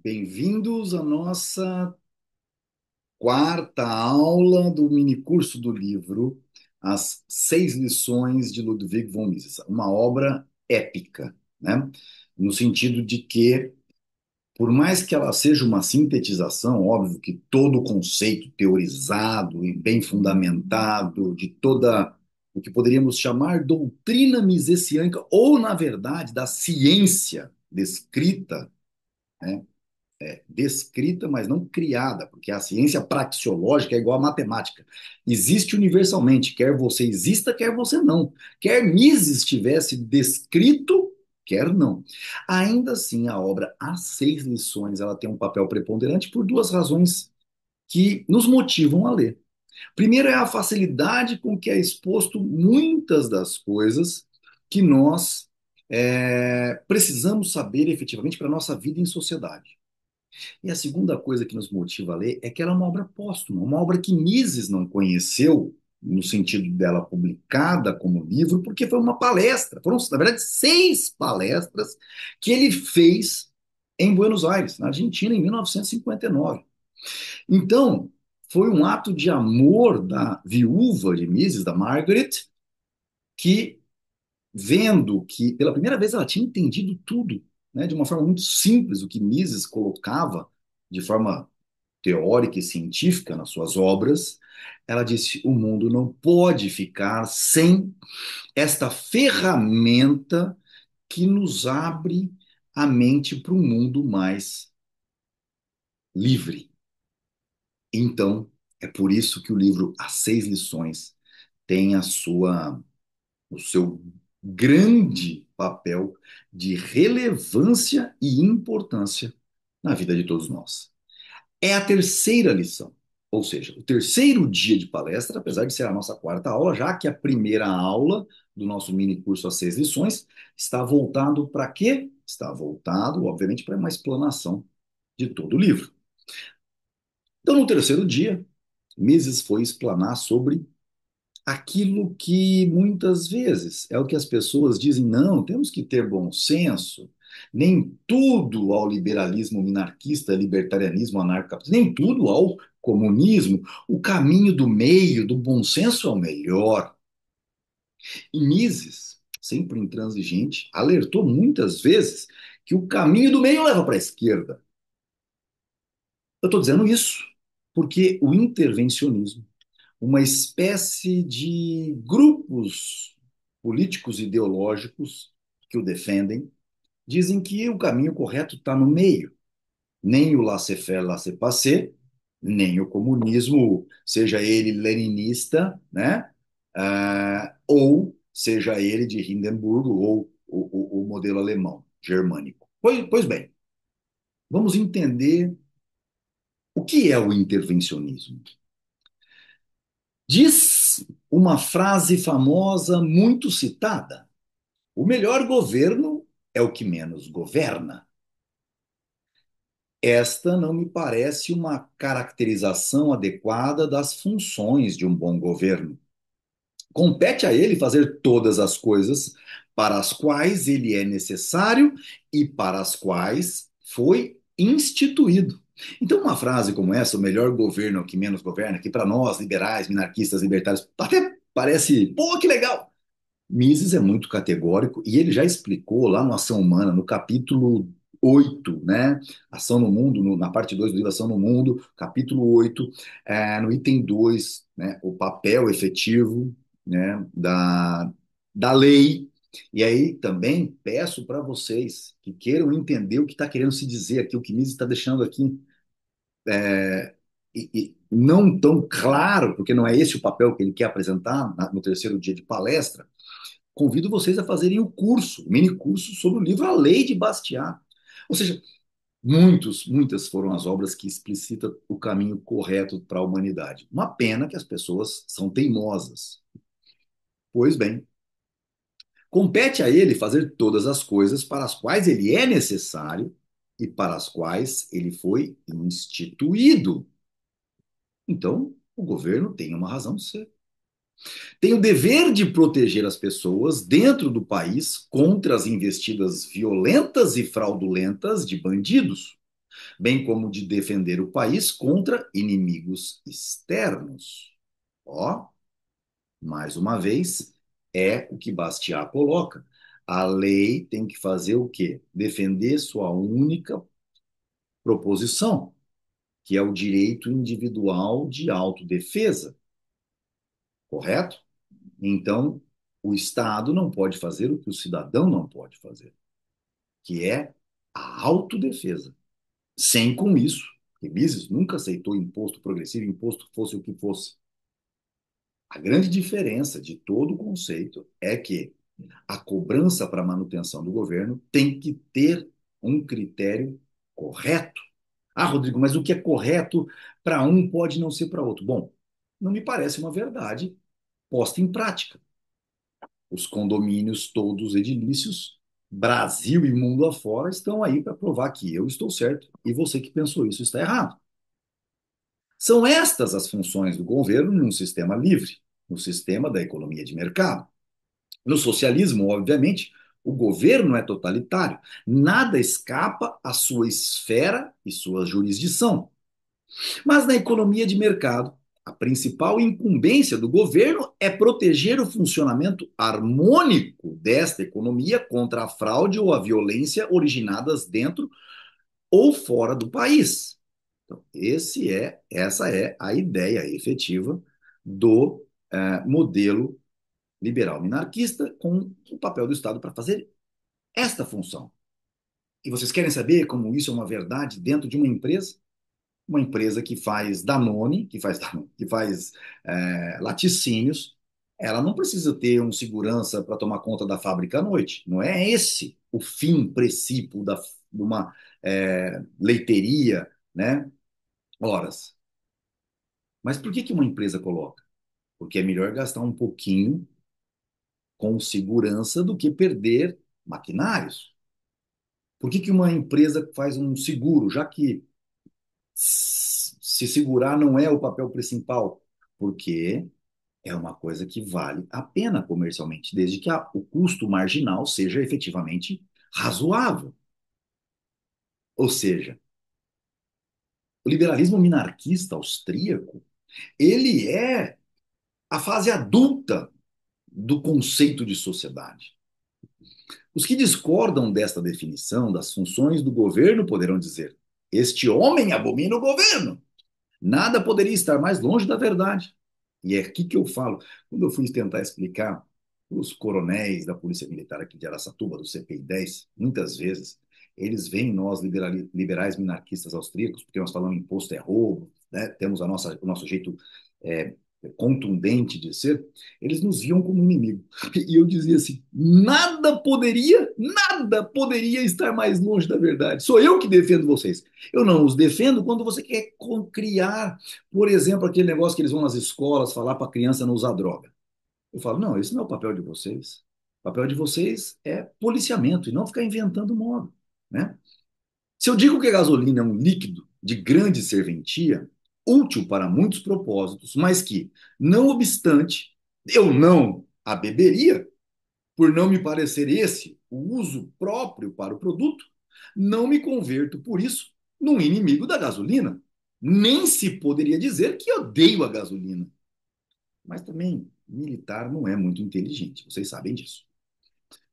Bem-vindos à nossa quarta aula do minicurso do livro As Seis Lições de Ludwig von Mises, uma obra épica, né? No sentido de que, por mais que ela seja uma sintetização, óbvio que todo o conceito teorizado e bem fundamentado de toda o que poderíamos chamar doutrina misesiânica, ou, na verdade, da ciência descrita, né? Descrita, mas não criada, porque a ciência praxeológica é igual à matemática. Existe universalmente, quer você exista, quer você não. Quer Mises tivesse descrito, quer não. Ainda assim, a obra As Seis Lições, ela tem um papel preponderante por duas razões que nos motivam a ler. Primeiro é a facilidade com que é exposto muitas das coisas que nós precisamos saber efetivamente para a nossa vida em sociedade. E a segunda coisa que nos motiva a ler é que ela é uma obra póstuma, uma obra que Mises não conheceu, no sentido dela publicada como livro, porque foi uma palestra. Foram, na verdade, seis palestras que ele fez em Buenos Aires, na Argentina, em 1959. Então, foi um ato de amor da viúva de Mises, da Margaret, que, vendo que pela primeira vez ela tinha entendido tudo, né, de uma forma muito simples, o que Mises colocava de forma teórica e científica nas suas obras, ela disse: o mundo não pode ficar sem esta ferramenta que nos abre a mente para um mundo mais livre. Então, é por isso que o livro As Seis Lições tem o seu grande papel de relevância e importância na vida de todos nós. É a terceira lição, ou seja, o terceiro dia de palestra, apesar de ser a nossa quarta aula, já que a primeira aula do nosso mini curso As Seis Lições está voltado para quê? Está voltado, obviamente, para uma explanação de todo o livro. Então, no terceiro dia, Mises foi explanar sobre aquilo que muitas vezes é o que as pessoas dizem: não, temos que ter bom senso. Nem tudo ao liberalismo minarquista, libertarianismo anarcocapitalista, nem tudo ao comunismo. O caminho do meio, do bom senso é o melhor. E Mises, sempre intransigente, alertou muitas vezes que o caminho do meio leva para a esquerda. Eu estou dizendo isso porque o intervencionismo, uma espécie de grupos políticos ideológicos que o defendem, dizem que o caminho correto está no meio. Nem o laissez-faire, laissez-passer, nem o comunismo, seja ele leninista, né? Ou seja ele de Hindenburg, ou o modelo alemão, germânico. Pois bem, vamos entender o que é o intervencionismo. Diz uma frase famosa, muito citada: o melhor governo é o que menos governa. Esta não me parece uma caracterização adequada das funções de um bom governo. Compete a ele fazer todas as coisas para as quais ele é necessário e para as quais foi instituído. Então, uma frase como essa, o melhor governo é o que menos governa, que para nós, liberais, minarquistas, libertários, até parece, pô, que legal. Mises é muito categórico e ele já explicou lá no Ação Humana, no capítulo 8, né? Ação no Mundo, na parte 2 do livro Ação no Mundo, capítulo 8, no item 2, né? O papel efetivo, né? Da lei. E aí também peço para vocês que queiram entender o que está querendo se dizer aqui, o que Mises está deixando aqui e não tão claro, porque não é esse o papel que ele quer apresentar no terceiro dia de palestra. Convido vocês a fazerem o curso, o mini curso sobre o livro A Lei de Bastiat. Ou seja, muitas foram as obras que explicitam o caminho correto para a humanidade. Uma pena que as pessoas são teimosas. Pois bem, compete a ele fazer todas as coisas para as quais ele é necessário e para as quais ele foi instituído. Então, o governo tem uma razão de ser. Tem o dever de proteger as pessoas dentro do país contra as investidas violentas e fraudulentas de bandidos. bem como de defender o país contra inimigos externos. Ó, mais uma vez, é o que Bastiat coloca. A lei tem que fazer o quê? Defender sua única proposição, que é o direito individual de autodefesa, correto? Então, o Estado não pode fazer o que o cidadão não pode fazer, que é a autodefesa. Sem com isso, porque Mises nunca aceitou imposto progressivo, imposto fosse o que fosse. A grande diferença de todo o conceito é que a cobrança para a manutenção do governo tem que ter um critério correto. Ah, Rodrigo, mas o que é correto para um pode não ser para outro. Bom, não me parece uma verdade posta em prática. Os condomínios todos edilícios, Brasil e mundo afora, estão aí para provar que eu estou certo e você que pensou isso está errado. São estas as funções do governo num sistema livre, no sistema da economia de mercado. No socialismo, obviamente, o governo é totalitário. Nada escapa à sua esfera e sua jurisdição. Mas na economia de mercado, a principal incumbência do governo é proteger o funcionamento harmônico desta economia contra a fraude ou a violência originadas dentro ou fora do país. Então, essa é a ideia efetiva do modelo liberal minarquista com o papel do Estado para fazer esta função. E vocês querem saber como isso é uma verdade dentro de uma empresa que faz Danone, que faz laticínios, ela não precisa ter um segurança para tomar conta da fábrica à noite. Não é esse o fim, princípio de uma leiteria, né? Horas. Mas por que uma empresa coloca? Porque é melhor gastar um pouquinho com segurança do que perder maquinários. Por que uma empresa faz um seguro, já que se segurar não é o papel principal? Porque é uma coisa que vale a pena comercialmente, desde que o custo marginal seja efetivamente razoável. Ou seja, o liberalismo minarquista austríaco, ele é a fase adulta do conceito de sociedade. Os que discordam desta definição das funções do governo poderão dizer: este homem abomina o governo. Nada poderia estar mais longe da verdade. E é aqui que eu falo, quando eu fui tentar explicar para os coronéis da Polícia Militar aqui de Araçatuba, do CPI-10, muitas vezes, eles veem nós, liberais minarquistas austríacos, porque nós falamos imposto é roubo, né? Temos o nosso jeito é, contundente de ser, eles nos viam como inimigo. E eu dizia assim: nada poderia estar mais longe da verdade. Sou eu que defendo vocês. Eu não os defendo quando você quer criar, por exemplo, aquele negócio que eles vão nas escolas falar para a criança não usar droga. Eu falo, não, esse não é o papel de vocês. O papel de vocês é policiamento e não ficar inventando moda, né? Se eu digo que a gasolina é um líquido de grande serventia, útil para muitos propósitos, mas que, não obstante, eu não a beberia, por não me parecer esse o uso próprio para o produto, não me converto, por isso, num inimigo da gasolina. Nem se poderia dizer que odeio a gasolina. Mas também, militar não é muito inteligente, vocês sabem disso.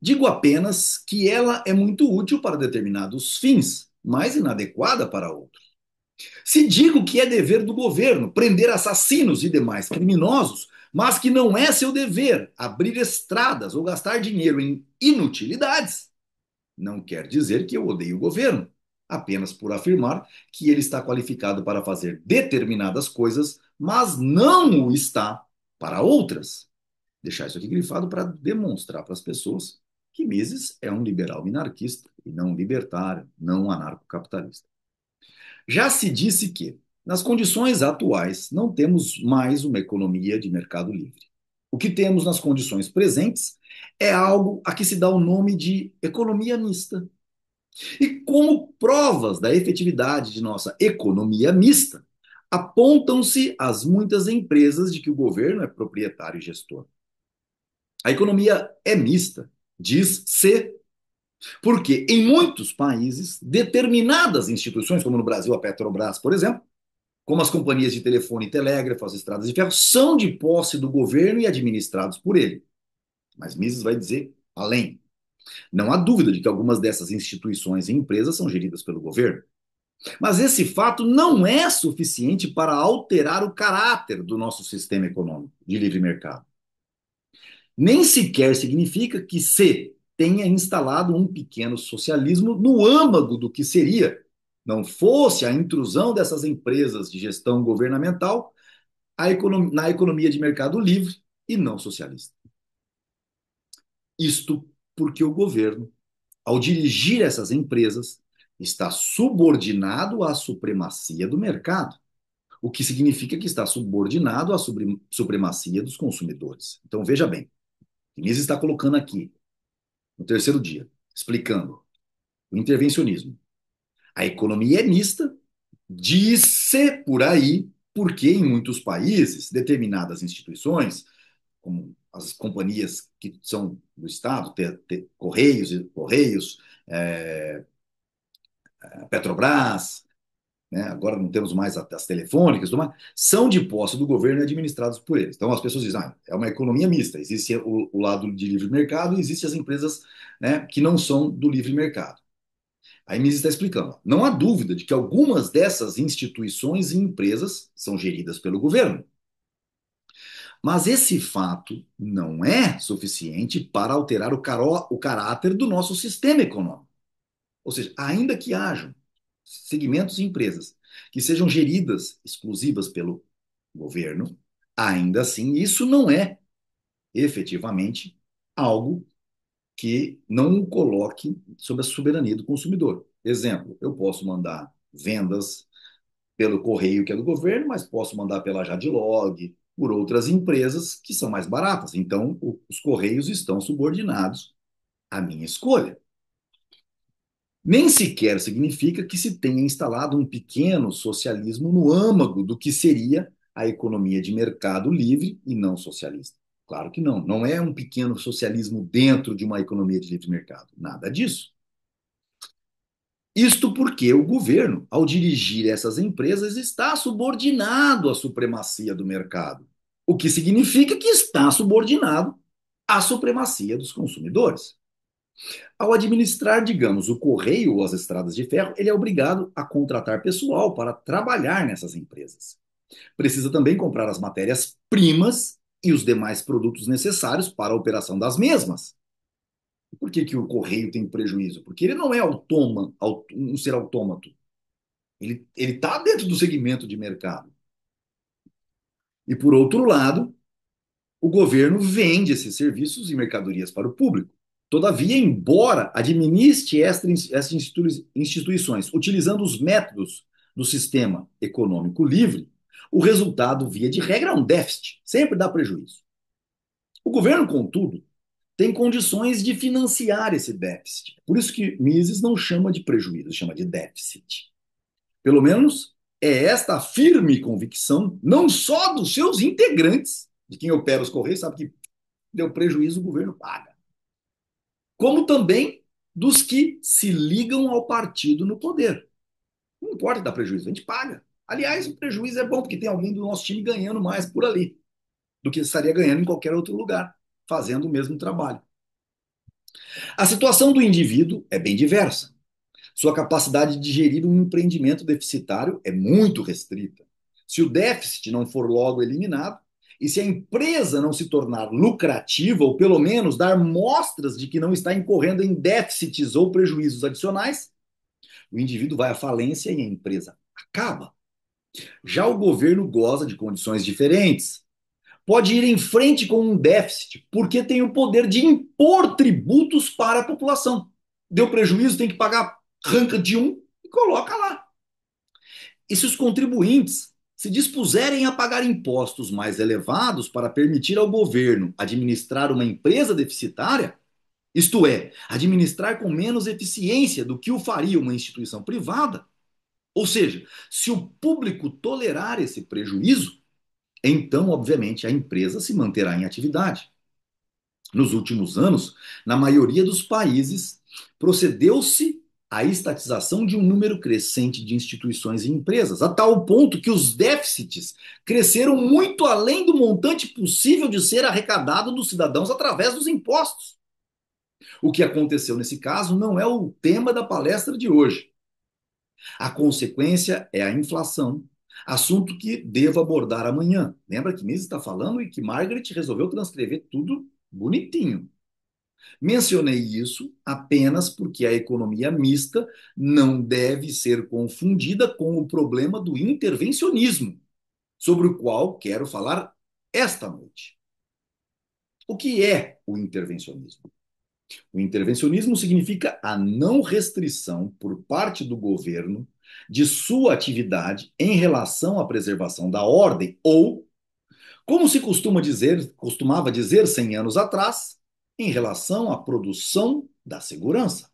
Digo apenas que ela é muito útil para determinados fins, mas inadequada para outros. Se digo que é dever do governo prender assassinos e demais criminosos, mas que não é seu dever abrir estradas ou gastar dinheiro em inutilidades, não quer dizer que eu odeio o governo, apenas por afirmar que ele está qualificado para fazer determinadas coisas, mas não o está para outras. Deixar isso aqui grifado para demonstrar para as pessoas que Mises é um liberal minarquista e não um libertário, não um anarcocapitalista. Já se disse que, nas condições atuais, não temos mais uma economia de mercado livre. O que temos nas condições presentes é algo a que se dá o nome de economia mista. E como provas da efetividade de nossa economia mista, apontam-se as muitas empresas de que o governo é proprietário e gestor. A economia é mista, diz-se, Porque em muitos países, determinadas instituições, como no Brasil a Petrobras, por exemplo, como as companhias de telefone e telégrafo, as estradas de ferro, são de posse do governo e administrados por ele. Mas Mises vai dizer além. Não há dúvida de que algumas dessas instituições e empresas são geridas pelo governo. Mas esse fato não é suficiente para alterar o caráter do nosso sistema econômico de livre mercado. Nem sequer significa que se tenha instalado um pequeno socialismo no âmago do que seria, não fosse a intrusão dessas empresas de gestão governamental na economia de mercado livre e não socialista. Isto porque o governo, ao dirigir essas empresas, está subordinado à supremacia do mercado, o que significa que está subordinado à supremacia dos consumidores. Então, veja bem, Inês está colocando aqui, no terceiro dia, explicando o intervencionismo. A economia é mista, diz-se por aí, porque em muitos países, determinadas instituições, como as companhias que são do Estado, Correios, é, Petrobras, né? Agora não temos mais as telefônicas, são de posse do governo e administrados por eles. Então as pessoas dizem, é uma economia mista, existe o lado de livre mercado e existem as empresas, né, que não são do livre mercado. Aí Mises está explicando, não há dúvida de que algumas dessas instituições e empresas são geridas pelo governo. Mas esse fato não é suficiente para alterar o caráter do nosso sistema econômico. Ou seja, ainda que hajam segmentos e empresas que sejam geridas exclusivas pelo governo, ainda assim isso não é efetivamente algo que não o coloque sob a soberania do consumidor. Exemplo, eu posso mandar vendas pelo correio que é do governo, mas posso mandar pela Jadlog, por outras empresas que são mais baratas. Então, os correios estão subordinados à minha escolha. Nem sequer significa que se tenha instalado um pequeno socialismo no âmago do que seria a economia de mercado livre e não socialista. Claro que não. Não é um pequeno socialismo dentro de uma economia de livre mercado. Nada disso. Isto porque o governo, ao dirigir essas empresas, está subordinado à supremacia do mercado, o que significa que está subordinado à supremacia dos consumidores. Ao administrar, digamos, o correio ou as estradas de ferro, ele é obrigado a contratar pessoal para trabalhar nessas empresas. Precisa também comprar as matérias-primas e os demais produtos necessários para a operação das mesmas. Por que o correio tem prejuízo? Porque ele não é um ser autômato. Ele está dentro do segmento de mercado. E, por outro lado, o governo vende esses serviços e mercadorias para o público. Todavia, embora administre essas instituições utilizando os métodos do sistema econômico livre, o resultado, via de regra, é um déficit, sempre dá prejuízo. O governo, contudo, tem condições de financiar esse déficit. Por isso que Mises não chama de prejuízo, chama de déficit. Pelo menos é esta a firme convicção, não só dos seus integrantes, de quem opera os Correios, sabe que deu prejuízo, o governo paga, como também dos que se ligam ao partido no poder. Não importa dar prejuízo, a gente paga. Aliás, o prejuízo é bom, porque tem alguém do nosso time ganhando mais por ali do que estaria ganhando em qualquer outro lugar, fazendo o mesmo trabalho. A situação do indivíduo é bem diversa. Sua capacidade de gerir um empreendimento deficitário é muito restrita. Se o déficit não for logo eliminado, e se a empresa não se tornar lucrativa, ou pelo menos dar mostras de que não está incorrendo em déficits ou prejuízos adicionais, o indivíduo vai à falência e a empresa acaba. Já o governo goza de condições diferentes. Pode ir em frente com um déficit, porque tem o poder de impor tributos para a população. Deu prejuízo, tem que pagar, arranca de um e coloca lá. E se os contribuintes se dispuserem a pagar impostos mais elevados para permitir ao governo administrar uma empresa deficitária, isto é, administrar com menos eficiência do que o faria uma instituição privada, ou seja, se o público tolerar esse prejuízo, então, obviamente, a empresa se manterá em atividade. Nos últimos anos, na maioria dos países, procedeu-se à estatização de um número crescente de instituições e empresas, a tal ponto que os déficits cresceram muito além do montante possível de ser arrecadado dos cidadãos através dos impostos. O que aconteceu nesse caso não é o tema da palestra de hoje. A consequência é a inflação, assunto que devo abordar amanhã. Lembra que Mises está falando e que Margaret resolveu transcrever tudo bonitinho. Mencionei isso apenas porque a economia mista não deve ser confundida com o problema do intervencionismo, sobre o qual quero falar esta noite. O que é o intervencionismo? O intervencionismo significa a não restrição por parte do governo de sua atividade em relação à preservação da ordem ou, como se costumava dizer 100 anos atrás, em relação à produção da segurança.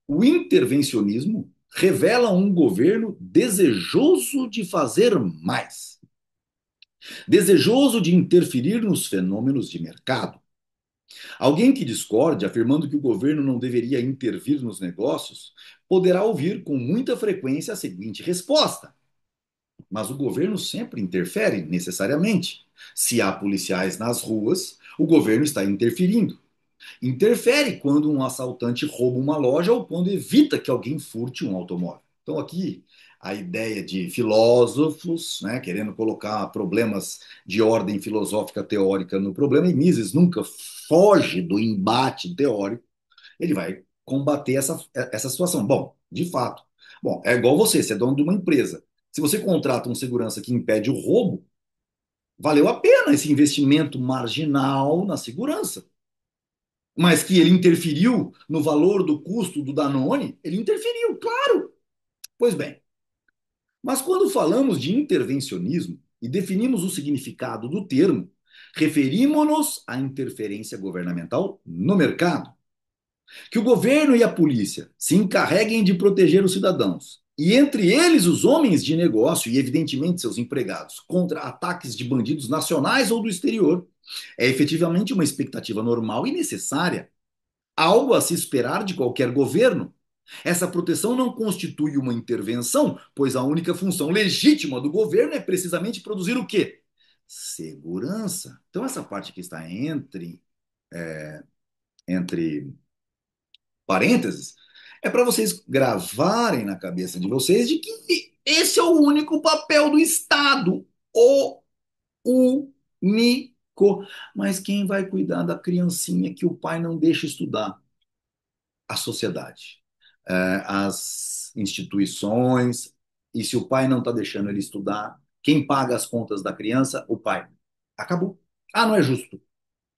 O intervencionismo revela um governo desejoso de fazer mais, desejoso de interferir nos fenômenos de mercado. Alguém que discorde, afirmando que o governo não deveria intervir nos negócios, poderá ouvir com muita frequência a seguinte resposta: mas o governo sempre interfere, necessariamente. Se há policiais nas ruas, o governo está interferindo. Interfere quando um assaltante rouba uma loja ou quando evita que alguém furte um automóvel. Então, aqui, a ideia de filósofos, né, querendo colocar problemas de ordem filosófica teórica no problema, e Mises nunca foge do embate teórico, ele vai combater essa situação. Bom, de fato. Bom, é igual você é dono de uma empresa. Se você contrata um segurança que impede o roubo, valeu a pena esse investimento marginal na segurança. Mas que ele interferiu no valor do custo do Danone, ele interferiu, claro. Pois bem, mas quando falamos de intervencionismo e definimos o significado do termo, referimos-nos à interferência governamental no mercado. Que o governo e a polícia se encarreguem de proteger os cidadãos, e entre eles os homens de negócio e, evidentemente, seus empregados, contra ataques de bandidos nacionais ou do exterior, é efetivamente uma expectativa normal e necessária, algo a se esperar de qualquer governo. Essa proteção não constitui uma intervenção, pois a única função legítima do governo é precisamente produzir o quê? Segurança. Então, essa parte que está entre parênteses é para vocês gravarem na cabeça de vocês de que esse é o único papel do Estado, o único. Mas quem vai cuidar da criancinha que o pai não deixa estudar? A sociedade, as instituições, e se o pai não está deixando ele estudar, quem paga as contas da criança? O pai. Acabou. Ah, não é justo.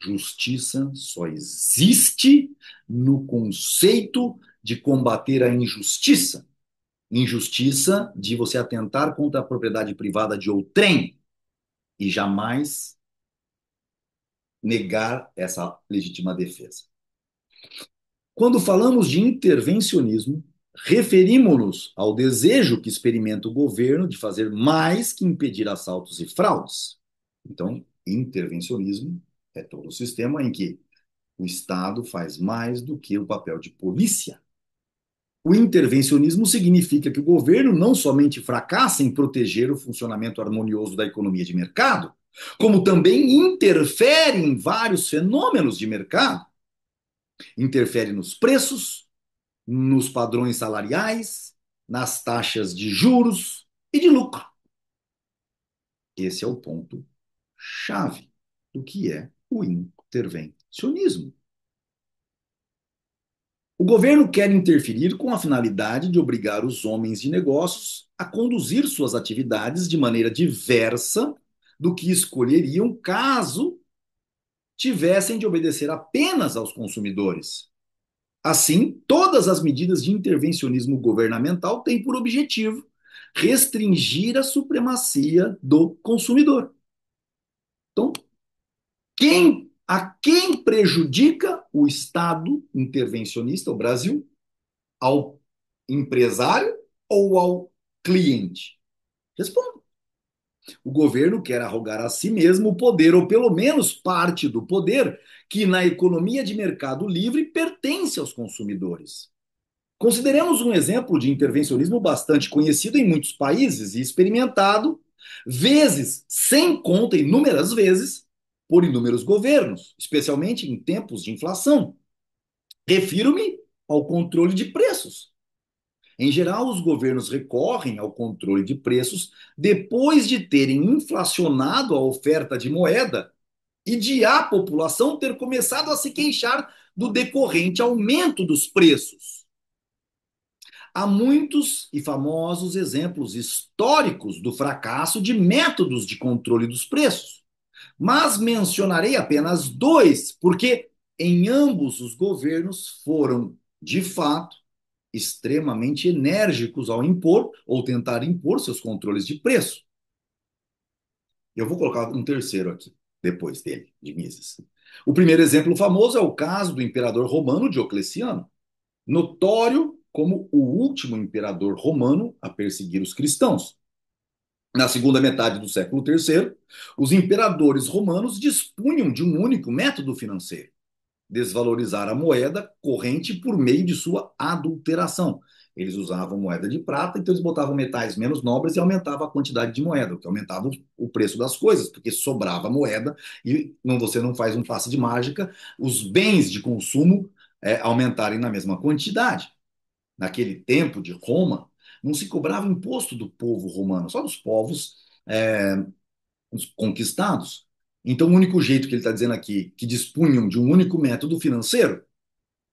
Justiça só existe no conceito de combater a injustiça. Injustiça de você atentar contra a propriedade privada de outrem e jamais negar essa legítima defesa. Quando falamos de intervencionismo, referimos-nos ao desejo que experimenta o governo de fazer mais que impedir assaltos e fraudes. Então, intervencionismo é todo o sistema em que o Estado faz mais do que o papel de polícia. O intervencionismo significa que o governo não somente fracassa em proteger o funcionamento harmonioso da economia de mercado, como também interfere em vários fenômenos de mercado. Interfere nos preços, nos padrões salariais, nas taxas de juros e de lucro. Esse é o ponto chave do que é o intervencionismo. O governo quer interferir com a finalidade de obrigar os homens de negócios a conduzir suas atividades de maneira diversa do que escolheriam caso tivessem de obedecer apenas aos consumidores. Assim, todas as medidas de intervencionismo governamental têm por objetivo restringir a supremacia do consumidor. Então, a quem prejudica o Estado intervencionista, o Brasil? Ao empresário ou ao cliente? Responda. O governo quer arrogar a si mesmo o poder, ou pelo menos parte do poder, que na economia de mercado livre pertence aos consumidores. Consideremos um exemplo de intervencionismo bastante conhecido em muitos países e experimentado, vezes, sem conta, inúmeras vezes, por inúmeros governos, especialmente em tempos de inflação. Refiro-me ao controle de preços. Em geral, os governos recorrem ao controle de preços depois de terem inflacionado a oferta de moeda e de a população ter começado a se queixar do decorrente aumento dos preços. Há muitos e famosos exemplos históricos do fracasso de métodos de controle dos preços, mas mencionarei apenas dois, porque em ambos os governos foram, de fato, extremamente enérgicos ao impor ou tentar impor seus controles de preço. Eu vou colocar um terceiro aqui, depois dele, de Mises. O primeiro exemplo famoso é o caso do imperador romano Diocleciano, notório como o último imperador romano a perseguir os cristãos. Na segunda metade do século III, os imperadores romanos dispunham de um único método financeiro: desvalorizar a moeda corrente por meio de sua adulteração. Eles usavam moeda de prata, então eles botavam metais menos nobres e aumentavam a quantidade de moeda, o que aumentava o preço das coisas, porque sobrava moeda e você não faz um passe de mágica, os bens de consumo aumentarem na mesma quantidade. Naquele tempo de Roma, não se cobrava imposto do povo romano, só dos povos os conquistados. Então, o único jeito que ele está dizendo aqui, que dispunham de um único método financeiro,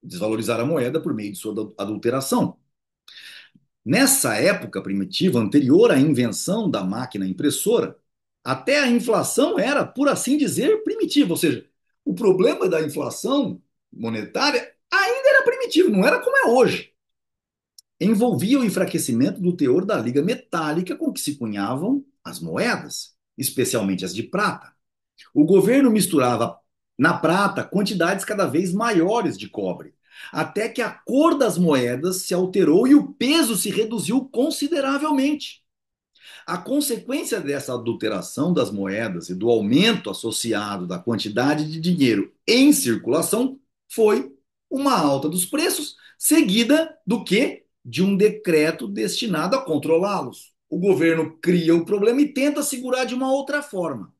desvalorizar a moeda por meio de sua adulteração. Nessa época primitiva, anterior à invenção da máquina impressora, até a inflação era, por assim dizer, primitiva. Ou seja, o problema da inflação monetária ainda era primitivo, não era como é hoje. Envolvia o enfraquecimento do teor da liga metálica com que se cunhavam as moedas, especialmente as de prata. O governo misturava na prata quantidades cada vez maiores de cobre, até que a cor das moedas se alterou e o peso se reduziu consideravelmente. A consequência dessa adulteração das moedas e do aumento associado da quantidade de dinheiro em circulação foi uma alta dos preços, seguida do que? De um decreto destinado a controlá-los. O governo cria o problema e tenta segurar de uma outra forma.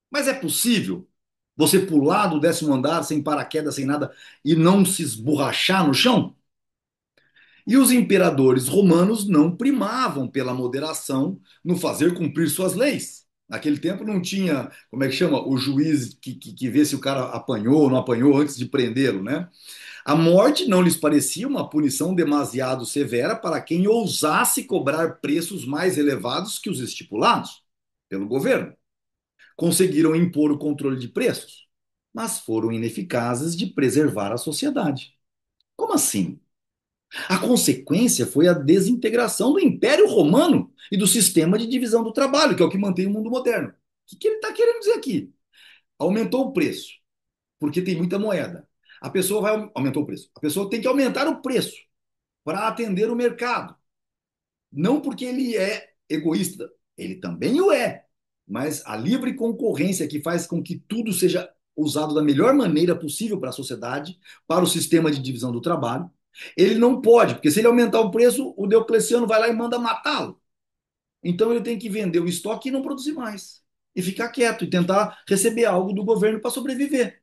Mas é possível você pular do 10º andar sem paraquedas, sem nada e não se esborrachar no chão? E os imperadores romanos não primavam pela moderação no fazer cumprir suas leis. Naquele tempo não tinha, como é que chama, o juiz que vê se o cara apanhou ou não apanhou antes de prendê-lo, né? A morte não lhes parecia uma punição demasiado severa para quem ousasse cobrar preços mais elevados que os estipulados pelo governo. Conseguiram impor o controle de preços, mas foram ineficazes de preservar a sociedade. Como assim? A consequência foi a desintegração do Império Romano e do sistema de divisão do trabalho, que é o que mantém o mundo moderno. O que ele está querendo dizer aqui? Aumentou o preço, porque tem muita moeda. A pessoa vai aumentou o preço. A pessoa tem que aumentar o preço para atender o mercado. Não porque ele é egoísta, ele também o é, mas a livre concorrência que faz com que tudo seja usado da melhor maneira possível para a sociedade, para o sistema de divisão do trabalho. Ele não pode, porque se ele aumentar o preço, o Diocleciano vai lá e manda matá-lo. Então ele tem que vender o estoque e não produzir mais. E ficar quieto e tentar receber algo do governo para sobreviver.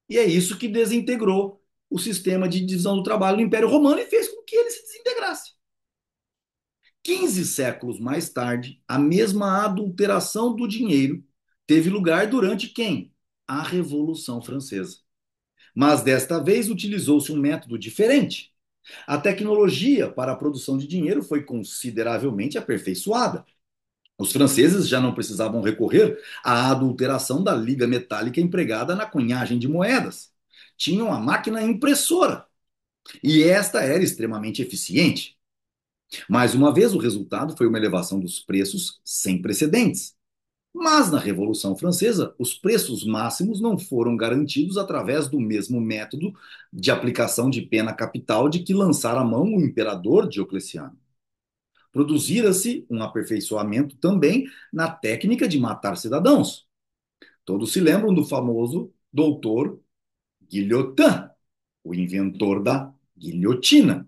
E é isso que desintegrou o sistema de divisão do trabalho no Império Romano e fez com que ele se desintegrasse. 15 séculos mais tarde, a mesma adulteração do dinheiro teve lugar durante quem? A Revolução Francesa. Mas desta vez utilizou-se um método diferente. A tecnologia para a produção de dinheiro foi consideravelmente aperfeiçoada. Os franceses já não precisavam recorrer à adulteração da liga metálica empregada na cunhagem de moedas. Tinham a máquina impressora. E esta era extremamente eficiente. Mais uma vez, o resultado foi uma elevação dos preços sem precedentes. Mas na Revolução Francesa, os preços máximos não foram garantidos através do mesmo método de aplicação de pena capital de que lançara a mão o imperador Diocleciano. Produzira-se um aperfeiçoamento também na técnica de matar cidadãos. Todos se lembram do famoso doutor Guillotin, o inventor da guilhotina.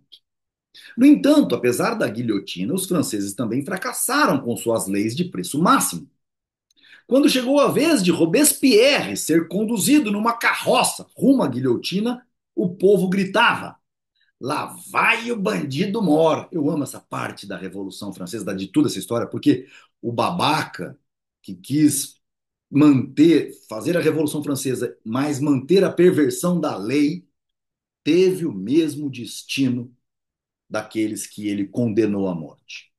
No entanto, apesar da guilhotina, os franceses também fracassaram com suas leis de preço máximo. Quando chegou a vez de Robespierre ser conduzido numa carroça rumo à guilhotina, o povo gritava: Lá vai o bandido mor. Eu amo essa parte da Revolução Francesa, de toda essa história, porque o babaca que quis fazer a Revolução Francesa, mas manter a perversão da lei, teve o mesmo destino daqueles que ele condenou à morte.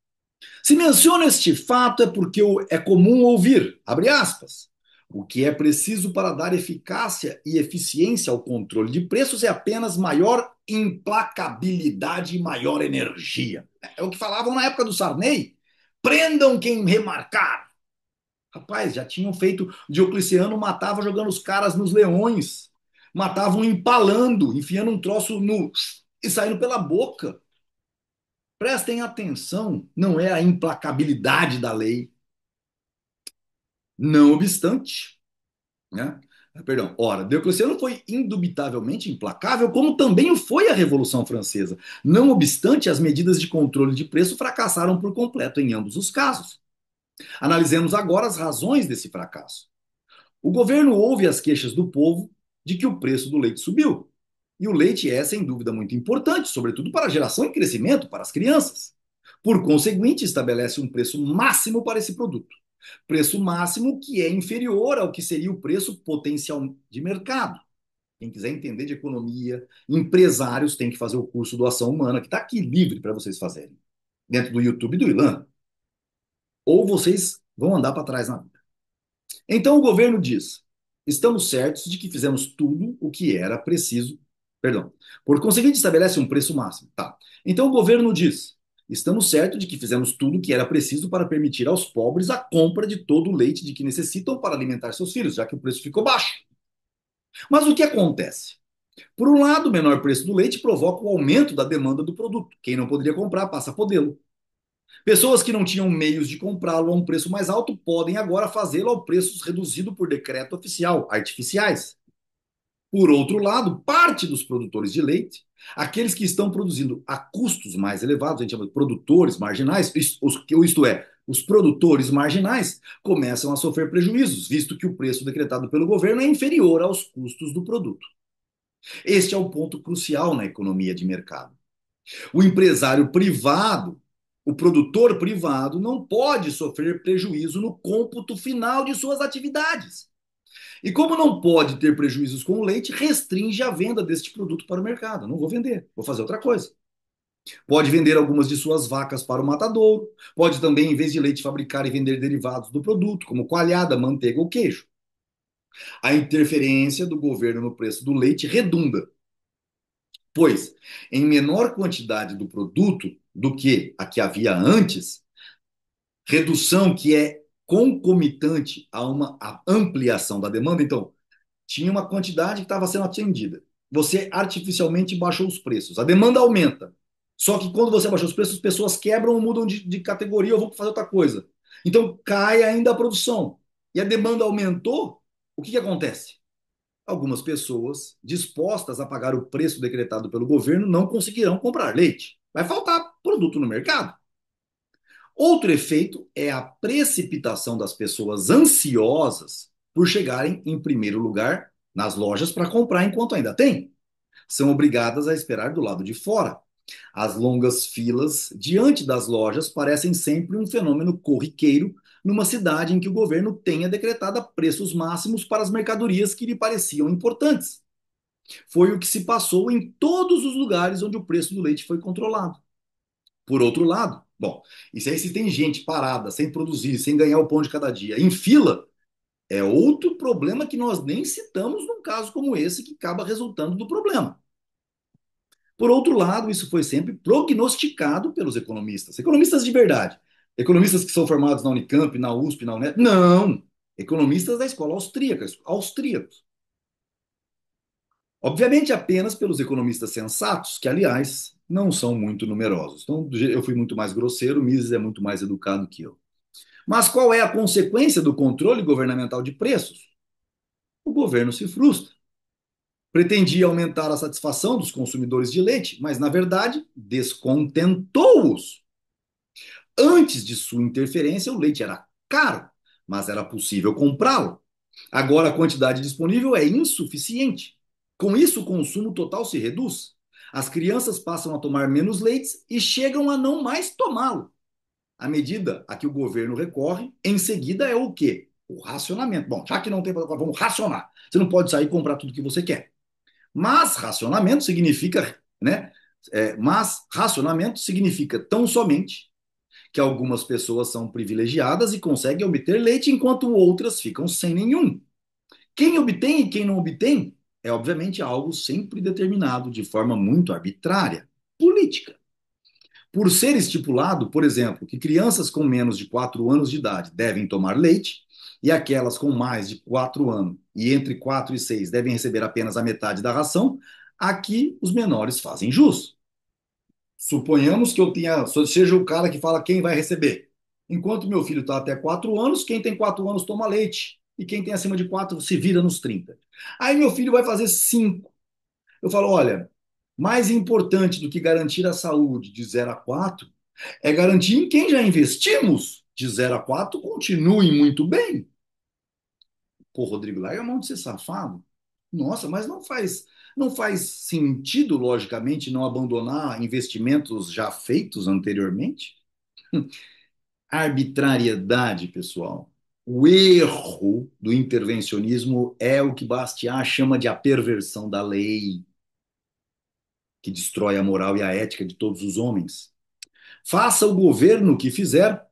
Se menciona este fato é porque é comum ouvir, abre aspas, o que é preciso para dar eficácia e eficiência ao controle de preços é apenas maior implacabilidade e maior energia. É o que falavam na época do Sarney. Prendam quem remarcar. Rapaz, já tinham feito. Diocleciano matava jogando os caras nos leões. Matavam empalando, enfiando um troço no e saindo pela boca. Prestem atenção, não é a implacabilidade da lei. Não obstante, né? Perdão, ora, Diocleciano foi indubitavelmente implacável, como também o foi a Revolução Francesa. Não obstante, as medidas de controle de preço fracassaram por completo em ambos os casos. Analisemos agora as razões desse fracasso. O governo ouve as queixas do povo de que o preço do leite subiu. E o leite é, sem dúvida, muito importante, sobretudo para a geração em crescimento, para as crianças. Por conseguinte, estabelece um preço máximo para esse produto. Preço máximo que é inferior ao que seria o preço potencial de mercado. Quem quiser entender de economia, empresários tem que fazer o curso do Ação Humana, que está aqui livre para vocês fazerem, dentro do YouTube do Ilan. Ou vocês vão andar para trás na vida. Então o governo diz: estamos certos de que fizemos tudo o que era preciso. Perdão. Por conseguinte, estabelece um preço máximo. Tá. Então o governo diz: estamos certos de que fizemos tudo o que era preciso para permitir aos pobres a compra de todo o leite de que necessitam para alimentar seus filhos, já que o preço ficou baixo. Mas o que acontece? Por um lado, o menor preço do leite provoca o aumento da demanda do produto. Quem não poderia comprar passa a podê-lo. Pessoas que não tinham meios de comprá-lo a um preço mais alto podem agora fazê-lo ao preço reduzido por decreto oficial, artificiais. Por outro lado, parte dos produtores de leite, aqueles que estão produzindo a custos mais elevados, a gente chama de produtores marginais, isto é, os produtores marginais começam a sofrer prejuízos, visto que o preço decretado pelo governo é inferior aos custos do produto. Este é o ponto crucial na economia de mercado. O empresário privado, o produtor privado, não pode sofrer prejuízo no cômputo final de suas atividades. E como não pode ter prejuízos com o leite, restringe a venda deste produto para o mercado. Não vou vender, vou fazer outra coisa. Pode vender algumas de suas vacas para o matadouro. Pode também, em vez de leite, fabricar e vender derivados do produto, como coalhada, manteiga ou queijo. A interferência do governo no preço do leite redunda, pois, em menor quantidade do produto do que a que havia antes, redução que é concomitante a uma ampliação da demanda. Então, tinha uma quantidade que estava sendo atendida. Você artificialmente baixou os preços. A demanda aumenta. Só que quando você baixou os preços, as pessoas quebram ou mudam de categoria ou vão fazer outra coisa. Então, cai ainda a produção. E a demanda aumentou, o que acontece? Algumas pessoas dispostas a pagar o preço decretado pelo governo não conseguirão comprar leite. Vai faltar produto no mercado. Outro efeito é a precipitação das pessoas ansiosas por chegarem em primeiro lugar nas lojas para comprar enquanto ainda tem. São obrigadas a esperar do lado de fora. As longas filas diante das lojas parecem sempre um fenômeno corriqueiro numa cidade em que o governo tenha decretado preços máximos para as mercadorias que lhe pareciam importantes. Foi o que se passou em todos os lugares onde o preço do leite foi controlado. Por outro lado, bom, isso aí se tem gente parada, sem produzir, sem ganhar o pão de cada dia, em fila, é outro problema que nós nem citamos num caso como esse que acaba resultando do problema. Por outro lado, isso foi sempre prognosticado pelos economistas, economistas de verdade, economistas que são formados na Unicamp, na USP, na Unesp, não, economistas da escola austríaca, austríacos. Obviamente apenas pelos economistas sensatos, que, aliás, não são muito numerosos. Então, eu fui muito mais grosseiro, o Mises é muito mais educado que eu. Mas qual é a consequência do controle governamental de preços? O governo se frustra. Pretendia aumentar a satisfação dos consumidores de leite, mas, na verdade, descontentou-os. Antes de sua interferência, o leite era caro, mas era possível comprá-lo. Agora, a quantidade disponível é insuficiente. Com isso, o consumo total se reduz. As crianças passam a tomar menos leites e chegam a não mais tomá-lo. A medida a que o governo recorre, em seguida, é o quê? O racionamento. Bom, já que não tem, vamos racionar. Você não pode sair e comprar tudo que você quer. Mas racionamento significa, né? Mas racionamento significa tão somente que algumas pessoas são privilegiadas e conseguem obter leite, enquanto outras ficam sem nenhum. Quem obtém e quem não obtém é, obviamente, algo sempre determinado de forma muito arbitrária, política. Por ser estipulado, por exemplo, que crianças com menos de 4 anos de idade devem tomar leite e aquelas com mais de 4 anos e entre 4 e 6 devem receber apenas a metade da ração, aqui os menores fazem jus. Suponhamos que eu tenha, seja o cara que fala quem vai receber. Enquanto meu filho está até 4 anos, quem tem 4 anos toma leite. E quem tem acima de 4 se vira nos 30. Aí meu filho vai fazer 5. Eu falo, olha, mais importante do que garantir a saúde de 0 a 4 é garantir em quem já investimos de 0 a 4 continue muito bem. Pô, Rodrigo, larga a mão de ser safado. Nossa, mas não faz sentido, logicamente, não abandonar investimentos já feitos anteriormente? Arbitrariedade, pessoal. O erro do intervencionismo é o que Bastiat chama de a perversão da lei, que destrói a moral e a ética de todos os homens. Faça o governo o que fizer,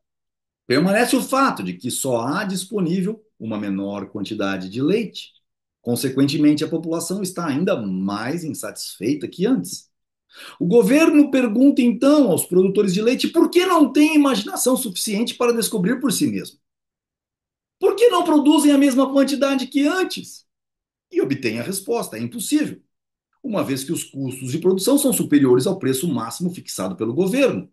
permanece o fato de que só há disponível uma menor quantidade de leite. Consequentemente, a população está ainda mais insatisfeita que antes. O governo pergunta então aos produtores de leite por que não têm imaginação suficiente para descobrir por si mesmo. Por que não produzem a mesma quantidade que antes? E obtém a resposta: é impossível, uma vez que os custos de produção são superiores ao preço máximo fixado pelo governo.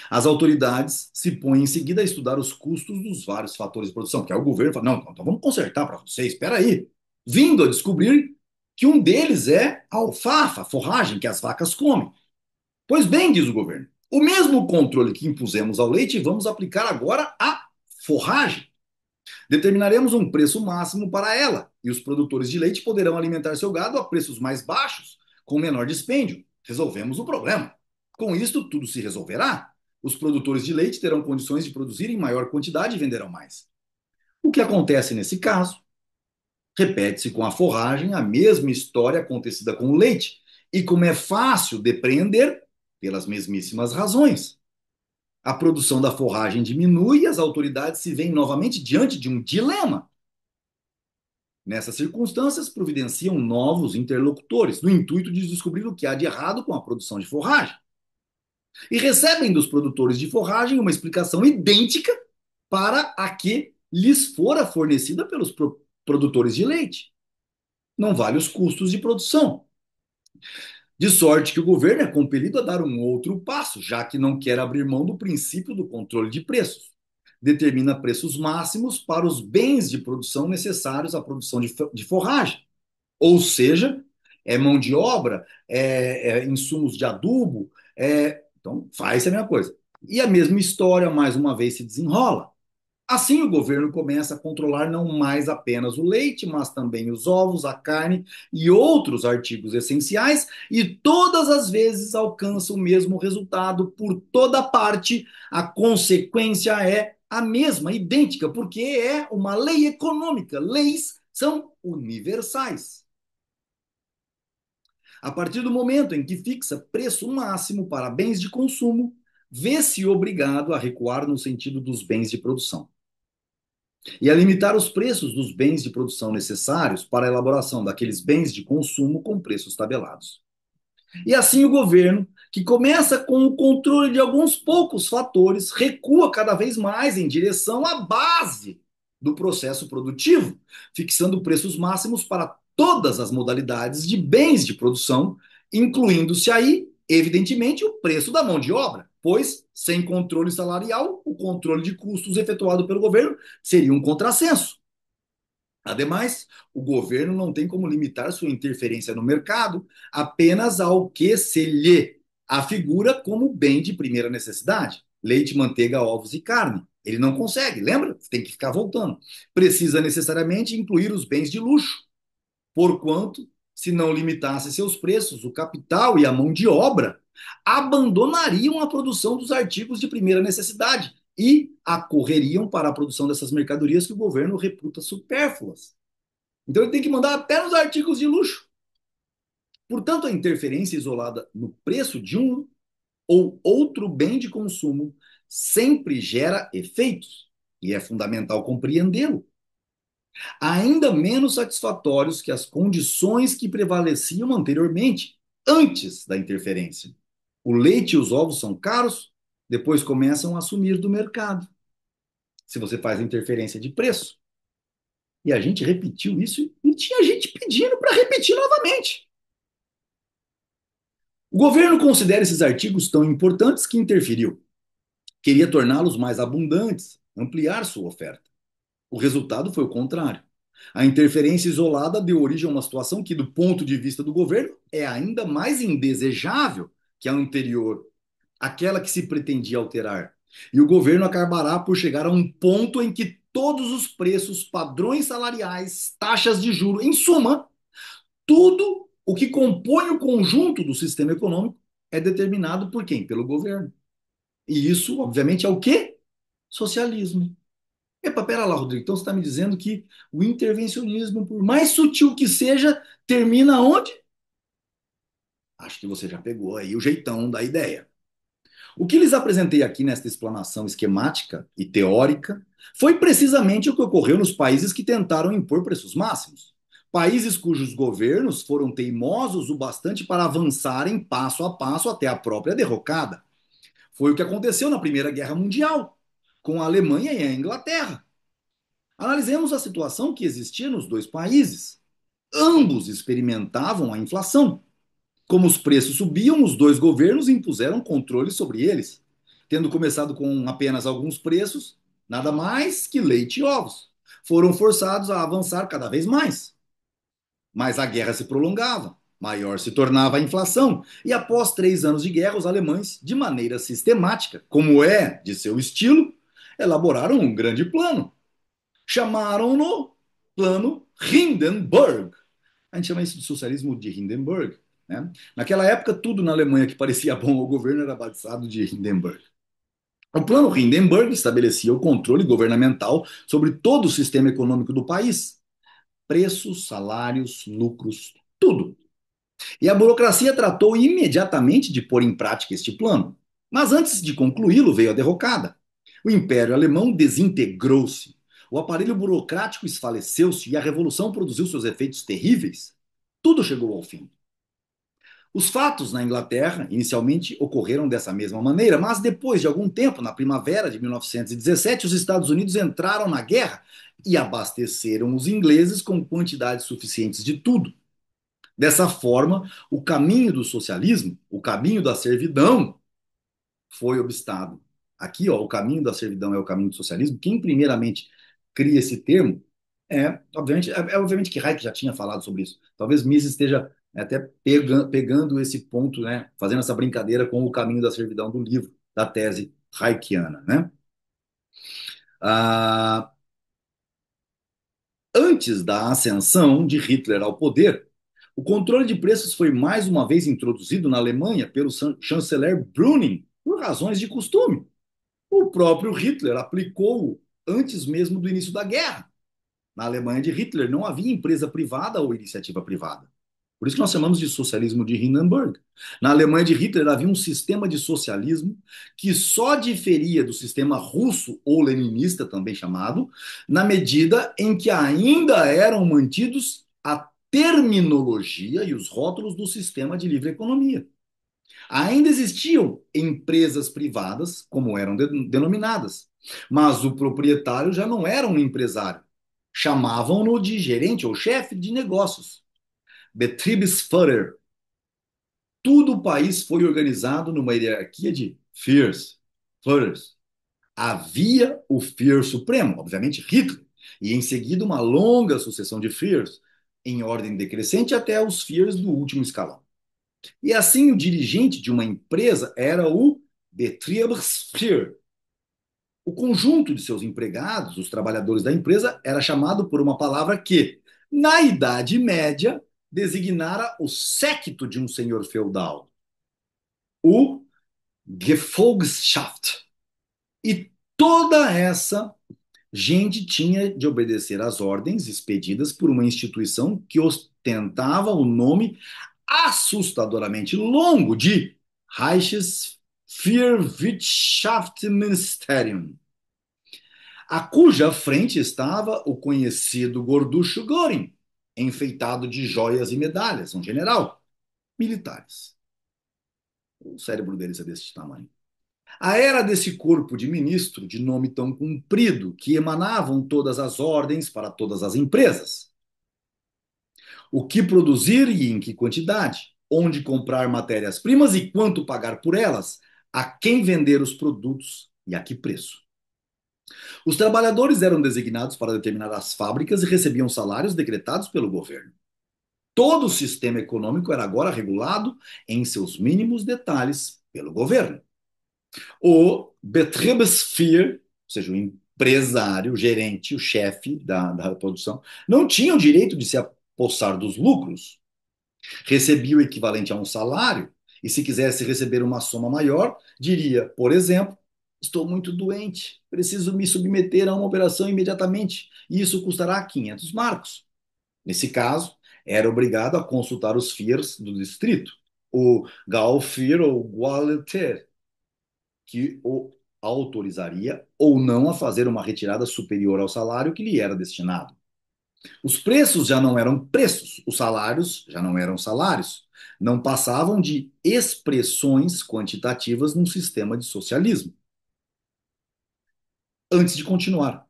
As autoridades se põem em seguida a estudar os custos dos vários fatores de produção, porque aí o governo fala: não, então vamos consertar para vocês, espera aí. Vindo a descobrir que um deles é a alfafa, a forragem que as vacas comem. Pois bem, diz o governo, o mesmo controle que impusemos ao leite vamos aplicar agora à forragem. Determinaremos um preço máximo para ela, e os produtores de leite poderão alimentar seu gado a preços mais baixos, com menor dispêndio. Resolvemos o problema. Com isto, tudo se resolverá. Os produtores de leite terão condições de produzir em maior quantidade e venderão mais. O que acontece nesse caso? Repete-se com a forragem a mesma história acontecida com o leite, e como é fácil depreender, pelas mesmíssimas razões. A produção da forragem diminui e as autoridades se veem novamente diante de um dilema. Nessas circunstâncias, providenciam novos interlocutores, no intuito de descobrir o que há de errado com a produção de forragem. E recebem dos produtores de forragem uma explicação idêntica para a que lhes fora fornecida pelos produtores de leite. Não vale os custos de produção. De sorte que o governo é compelido a dar um outro passo, já que não quer abrir mão do princípio do controle de preços. Determina preços máximos para os bens de produção necessários à produção de forragem. Ou seja, é mão de obra, é insumos de adubo, então faz a mesma coisa. E a mesma história, mais uma vez, se desenrola. Assim, o governo começa a controlar não mais apenas o leite, mas também os ovos, a carne e outros artigos essenciais, e todas as vezes alcança o mesmo resultado por toda parte. A consequência é a mesma, idêntica, porque é uma lei econômica. Leis são universais. A partir do momento em que fixa preço máximo para bens de consumo, vê-se obrigado a recuar no sentido dos bens de produção e a limitar os preços dos bens de produção necessários para a elaboração daqueles bens de consumo com preços tabelados. E assim o governo, que começa com o controle de alguns poucos fatores, recua cada vez mais em direção à base do processo produtivo, fixando preços máximos para todas as modalidades de bens de produção, incluindo-se aí Evidentemente, o preço da mão de obra, pois, sem controle salarial, o controle de custos efetuado pelo governo seria um contrassenso. Ademais, o governo não tem como limitar sua interferência no mercado apenas ao que se lhe afigura como bem de primeira necessidade: leite, manteiga, ovos e carne. Ele não consegue, lembra? Tem que ficar voltando. Precisa necessariamente incluir os bens de luxo, porquanto, se não limitasse seus preços, o capital e a mão de obra abandonariam a produção dos artigos de primeira necessidade e acorreriam para a produção dessas mercadorias que o governo reputa supérfluas. Então ele tem que mandar até nos artigos de luxo. Portanto, a interferência isolada no preço de um ou outro bem de consumo sempre gera efeitos, e é fundamental compreendê-lo, ainda menos satisfatórios que as condições que prevaleciam anteriormente, antes da interferência. O leite e os ovos são caros, depois começam a sumir do mercado, se você faz interferência de preço. E a gente repetiu isso e tinha gente pedindo para repetir novamente. O governo considera esses artigos tão importantes que interferiu. Queria torná-los mais abundantes, ampliar sua oferta. O resultado foi o contrário. A interferência isolada deu origem a uma situação que, do ponto de vista do governo, é ainda mais indesejável que a anterior, aquela que se pretendia alterar. E o governo acabará por chegar a um ponto em que todos os preços, padrões salariais, taxas de juros, em suma, tudo o que compõe o conjunto do sistema econômico é determinado por quem? Pelo governo. E isso, obviamente, é o quê? Socialismo. Epa, pera lá, Rodrigo. Então você está me dizendo que o intervencionismo, por mais sutil que seja, termina onde? Acho que você já pegou aí o jeitão da ideia. O que lhes apresentei aqui nesta explanação esquemática e teórica foi precisamente o que ocorreu nos países que tentaram impor preços máximos. Países cujos governos foram teimosos o bastante para avançarem passo a passo até a própria derrocada. Foi o que aconteceu na Primeira Guerra Mundial, com a Alemanha e a Inglaterra. Analisemos a situação que existia nos dois países. Ambos experimentavam a inflação. Como os preços subiam, os dois governos impuseram controle sobre eles, tendo começado com apenas alguns preços, nada mais que leite e ovos. Foram forçados a avançar cada vez mais. Mas a guerra se prolongava, maior se tornava a inflação, e após 3 anos de guerra, os alemães, de maneira sistemática, como é de seu estilo, elaboraram um grande plano. Chamaram-no Plano Hindenburg. A gente chama isso de socialismo de Hindenburg. Né? Naquela época, tudo na Alemanha que parecia bom ao governo era batizado de Hindenburg. O Plano Hindenburg estabelecia o controle governamental sobre todo o sistema econômico do país: preços, salários, lucros, tudo. E a burocracia tratou imediatamente de pôr em prática este plano. Mas antes de concluí-lo, veio a derrocada. O Império Alemão desintegrou-se. O aparelho burocrático esfaleceu-se e a Revolução produziu seus efeitos terríveis. Tudo chegou ao fim. Os fatos na Inglaterra inicialmente ocorreram dessa mesma maneira, mas depois de algum tempo, na primavera de 1917, os Estados Unidos entraram na guerra e abasteceram os ingleses com quantidades suficientes de tudo. Dessa forma, o caminho do socialismo, o caminho da servidão, foi obstado. Aqui, ó, o caminho da servidão é o caminho do socialismo. Quem primeiramente cria esse termo obviamente que Hayek já tinha falado sobre isso. Talvez Mises esteja até pegando esse ponto, né, fazendo essa brincadeira com o caminho da servidão do livro, da tese Hayekiana, né? Ah, antes da ascensão de Hitler ao poder, o controle de preços foi mais uma vez introduzido na Alemanha pelo chanceler Brüning por razões de costume. O próprio Hitler aplicou-o antes mesmo do início da guerra. Na Alemanha de Hitler não havia empresa privada ou iniciativa privada. Por isso que nós chamamos de socialismo de Hindenburg. Na Alemanha de Hitler havia um sistema de socialismo que só diferia do sistema russo ou leninista, também chamado, na medida em que ainda eram mantidos a terminologia e os rótulos do sistema de livre economia. Ainda existiam empresas privadas, como eram denominadas, mas o proprietário já não era um empresário. Chamavam-no de gerente ou chefe de negócios. Betriebsführer. Tudo o país foi organizado numa hierarquia de Führers. Führers. Havia o Führer Supremo, obviamente Hitler, e em seguida uma longa sucessão de Führers, em ordem decrescente até os Führers do último escalão. E assim o dirigente de uma empresa era o Betriebsführer. O conjunto de seus empregados, os trabalhadores da empresa, era chamado por uma palavra que, na Idade Média, designara o séquito de um senhor feudal, o Gefolgschaft. E toda essa gente tinha de obedecer às ordens expedidas por uma instituição que ostentava o nome assustadoramente longo de Reichsführerwirtschaftsministerium, a cuja frente estava o conhecido Gorducho Göring, enfeitado de joias e medalhas, um general, militares. O cérebro deles é desse tamanho. A era desse corpo de ministro, de nome tão comprido, que emanavam todas as ordens para todas as empresas. O que produzir e em que quantidade, onde comprar matérias-primas e quanto pagar por elas, a quem vender os produtos e a que preço. Os trabalhadores eram designados para determinadas fábricas e recebiam salários decretados pelo governo. Todo o sistema econômico era agora regulado em seus mínimos detalhes pelo governo. O Betriebsführer, ou seja, o empresário, o gerente, o chefe da produção, não tinha o direito de se apossar dos lucros. Recebia o equivalente a um salário e, se quisesse receber uma soma maior, diria, por exemplo, estou muito doente, preciso me submeter a uma operação imediatamente e isso custará 500 marcos. Nesse caso, era obrigado a consultar os FIRs do distrito, o Gaufir ou Gualter, que o autorizaria ou não a fazer uma retirada superior ao salário que lhe era destinado. Os preços já não eram preços, os salários já não eram salários, não passavam de expressões quantitativas num sistema de socialismo. Antes de continuar,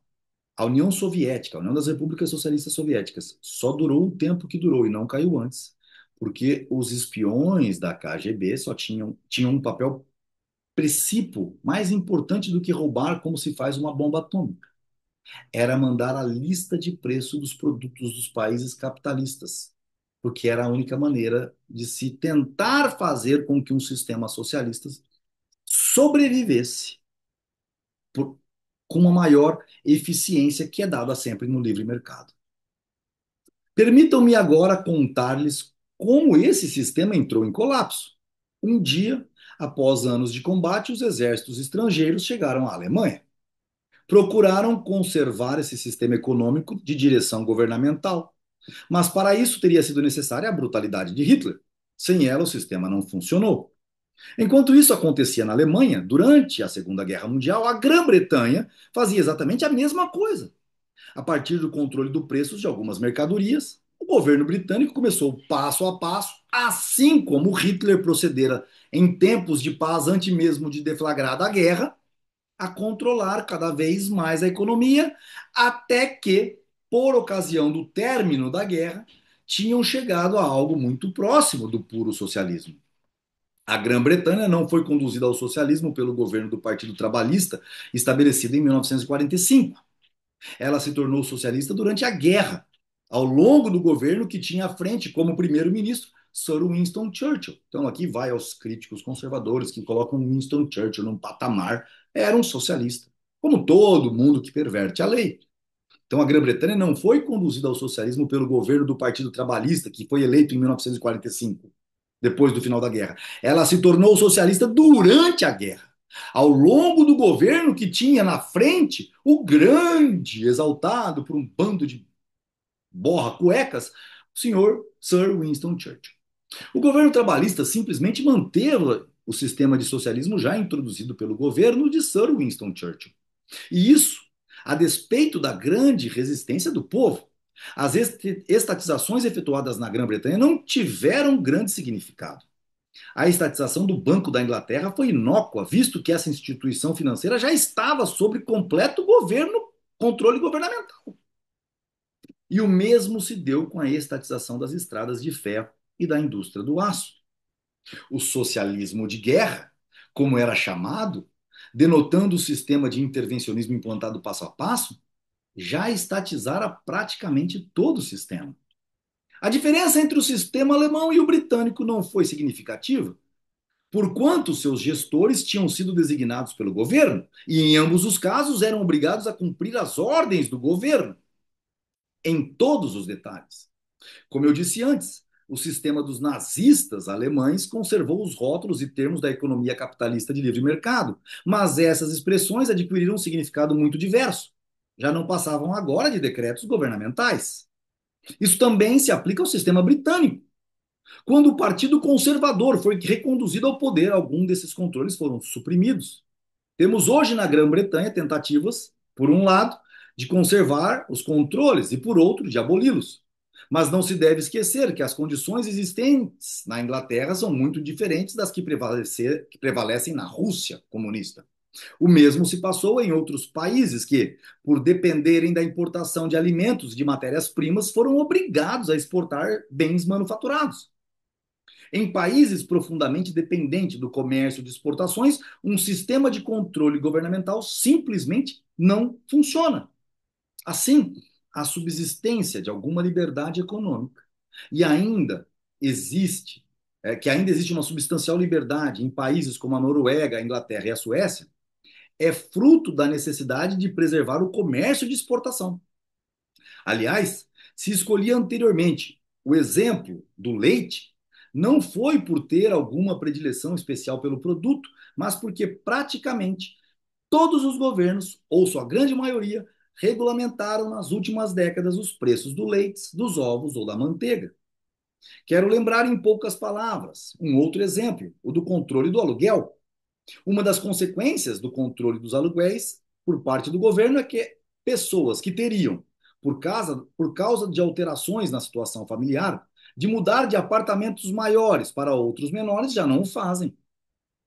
a União Soviética, a União das Repúblicas Socialistas Soviéticas, só durou o tempo que durou e não caiu antes, porque os espiões da KGB só tinham um papel princípio mais importante do que roubar como se faz uma bomba atômica. Era mandar a lista de preço dos produtos dos países capitalistas, porque era a única maneira de se tentar fazer com que um sistema socialista sobrevivesse por, com uma maior eficiência que é dada sempre no livre mercado. Permitam-me agora contar-lhes como esse sistema entrou em colapso. Um dia, após anos de combate, os exércitos estrangeiros chegaram à Alemanha. Procuraram conservar esse sistema econômico de direção governamental, mas para isso teria sido necessária a brutalidade de Hitler. Sem ela, o sistema não funcionou. Enquanto isso acontecia na Alemanha, durante a Segunda Guerra Mundial, a Grã-Bretanha fazia exatamente a mesma coisa. A partir do controle do preço de algumas mercadorias, o governo britânico começou passo a passo, assim como Hitler procedera em tempos de paz antes mesmo de deflagrada a guerra, a controlar cada vez mais a economia, até que, por ocasião do término da guerra, tinham chegado a algo muito próximo do puro socialismo. A Grã-Bretanha não foi conduzida ao socialismo pelo governo do Partido Trabalhista, estabelecido em 1945. Ela se tornou socialista durante a guerra, ao longo do governo que tinha à frente como primeiro-ministro Sir Winston Churchill. Então aqui vai aos críticos conservadores que colocam Winston Churchill num patamar. Era um socialista, como todo mundo que perverte a lei. Então a Grã-Bretanha não foi conduzida ao socialismo pelo governo do Partido Trabalhista, que foi eleito em 1945, depois do final da guerra. Ela se tornou socialista durante a guerra, ao longo do governo que tinha na frente o grande, exaltado por um bando de borra-cuecas, o senhor Sir Winston Churchill. O governo trabalhista simplesmente manteve o sistema de socialismo já introduzido pelo governo de Sir Winston Churchill. E isso, a despeito da grande resistência do povo. As estatizações efetuadas na Grã-Bretanha não tiveram grande significado. A estatização do Banco da Inglaterra foi inócua, visto que essa instituição financeira já estava sob completo controle governamental. E o mesmo se deu com a estatização das estradas de ferro e da indústria do aço. O socialismo de guerra, como era chamado, denotando o sistema de intervencionismo implantado passo a passo, já estatizara praticamente todo o sistema. A diferença entre o sistema alemão e o britânico não foi significativa, porquanto seus gestores tinham sido designados pelo governo e, em ambos os casos, eram obrigados a cumprir as ordens do governo, em todos os detalhes. Como eu disse antes, o sistema dos nazistas alemães conservou os rótulos e termos da economia capitalista de livre mercado, mas essas expressões adquiriram um significado muito diverso. Já não passavam agora de decretos governamentais. Isso também se aplica ao sistema britânico. Quando o Partido Conservador foi reconduzido ao poder, alguns desses controles foram suprimidos. Temos hoje na Grã-Bretanha tentativas, por um lado, de conservar os controles e, por outro, de aboli-los. Mas não se deve esquecer que as condições existentes na Inglaterra são muito diferentes das que prevalecem na Rússia comunista. O mesmo se passou em outros países que, por dependerem da importação de alimentos e de matérias-primas, foram obrigados a exportar bens manufaturados. Em países profundamente dependentes do comércio de exportações, um sistema de controle governamental simplesmente não funciona. Assim, a subsistência de alguma liberdade econômica e ainda existe, que ainda existe uma substancial liberdade em países como a Noruega, a Inglaterra e a Suécia, é fruto da necessidade de preservar o comércio de exportação. Aliás, se escolhia anteriormente o exemplo do leite, não foi por ter alguma predileção especial pelo produto, mas porque praticamente todos os governos, ou sua grande maioria, regulamentaram nas últimas décadas os preços do leite, dos ovos ou da manteiga. Quero lembrar em poucas palavras um outro exemplo, o do controle do aluguel. Uma das consequências do controle dos aluguéis por parte do governo é que pessoas que teriam, por causa de alterações na situação familiar, de mudar de apartamentos maiores para outros menores, já não o fazem.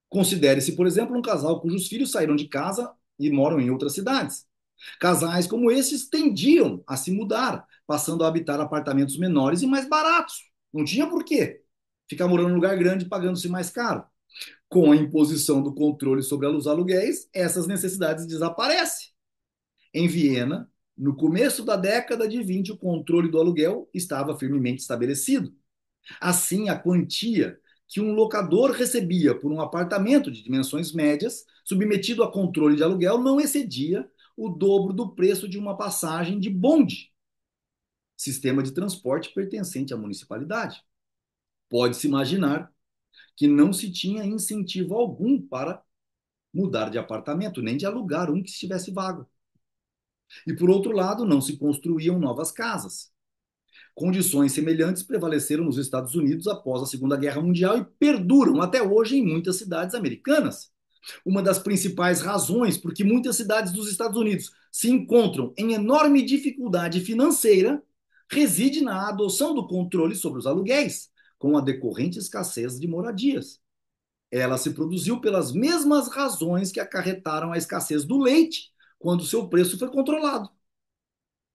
Considere-se, por exemplo, um casal cujos filhos saíram de casa e moram em outras cidades. Casais como esses tendiam a se mudar, passando a habitar apartamentos menores e mais baratos. Não tinha por quê ficar morando num lugar grande pagando-se mais caro. Com a imposição do controle sobre os aluguéis, essas necessidades desaparecem. Em Viena, no começo da década de 20, o controle do aluguel estava firmemente estabelecido. Assim, a quantia que um locador recebia por um apartamento de dimensões médias, submetido a controle de aluguel, não excedia o dobro do preço de uma passagem de bonde, sistema de transporte pertencente à municipalidade. Pode-se imaginar que não se tinha incentivo algum para mudar de apartamento, nem de alugar um que estivesse vago. E, por outro lado, não se construíam novas casas. Condições semelhantes prevaleceram nos Estados Unidos após a Segunda Guerra Mundial e perduram até hoje em muitas cidades americanas. Uma das principais razões por que muitas cidades dos Estados Unidos se encontram em enorme dificuldade financeira reside na adoção do controle sobre os aluguéis, com a decorrente escassez de moradias. Ela se produziu pelas mesmas razões que acarretaram a escassez do leite quando seu preço foi controlado.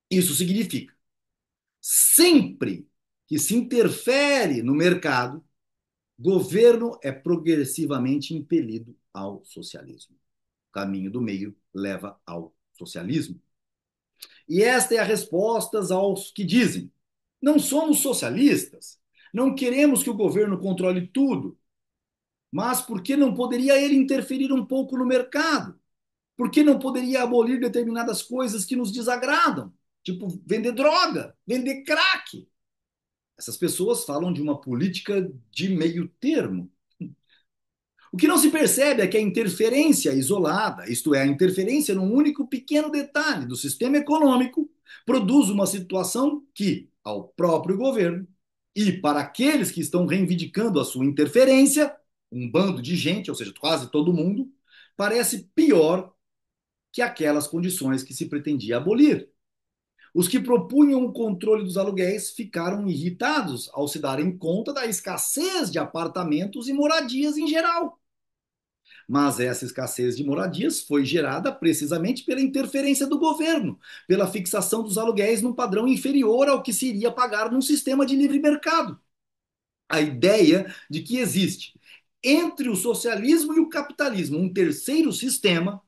Isso significa, sempre que se interfere no mercado, governo é progressivamente impelido ao socialismo. O caminho do meio leva ao socialismo. E esta é a resposta aos que dizem: não somos socialistas, não queremos que o governo controle tudo, mas por que não poderia ele interferir um pouco no mercado? Por que não poderia abolir determinadas coisas que nos desagradam? Tipo, vender droga, vender crack. Essas pessoas falam de uma política de meio termo. O que não se percebe é que a interferência isolada, isto é, a interferência num único pequeno detalhe do sistema econômico, produz uma situação que, ao próprio governo e para aqueles que estão reivindicando a sua interferência, um bando de gente, ou seja, quase todo mundo, parece pior que aquelas condições que se pretendia abolir. Os que propunham o controle dos aluguéis ficaram irritados ao se darem conta da escassez de apartamentos e moradias em geral. Mas essa escassez de moradias foi gerada precisamente pela interferência do governo, pela fixação dos aluguéis num padrão inferior ao que se iria pagar num sistema de livre mercado. A ideia de que existe entre o socialismo e o capitalismo um terceiro sistema,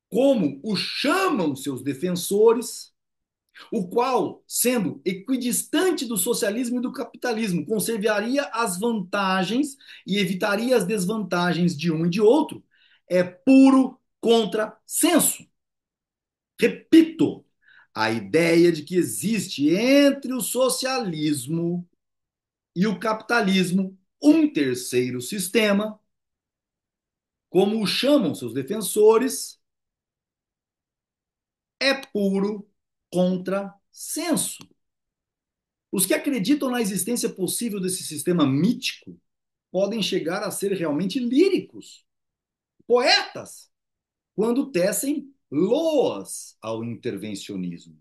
como o chamam seus defensores, o qual, sendo equidistante do socialismo e do capitalismo, conservaria as vantagens e evitaria as desvantagens de um e de outro, é puro contrassenso. Repito, a ideia de que existe entre o socialismo e o capitalismo um terceiro sistema, como o chamam seus defensores, é puro contrassenso. Os que acreditam na existência possível desse sistema mítico podem chegar a ser realmente líricos, poetas, quando tecem loas ao intervencionismo.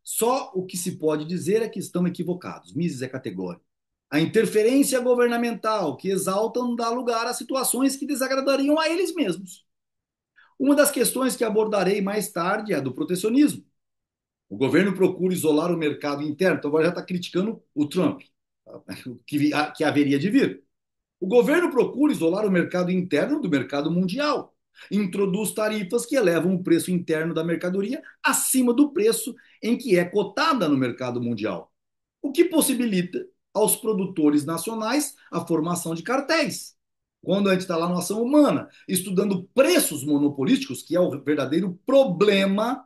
Só o que se pode dizer é que estão equivocados. Mises é categórico. A interferência governamental que exaltam dá lugar a situações que desagradariam a eles mesmos. Uma das questões que abordarei mais tarde é a do protecionismo. O governo procura isolar o mercado interno, então agora já está criticando o Trump, que haveria de vir. O governo procura isolar o mercado interno do mercado mundial. Introduz tarifas que elevam o preço interno da mercadoria acima do preço em que é cotada no mercado mundial, o que possibilita aos produtores nacionais a formação de cartéis. Quando a gente está lá na ação humana, estudando preços monopolísticos, que é o verdadeiro problema,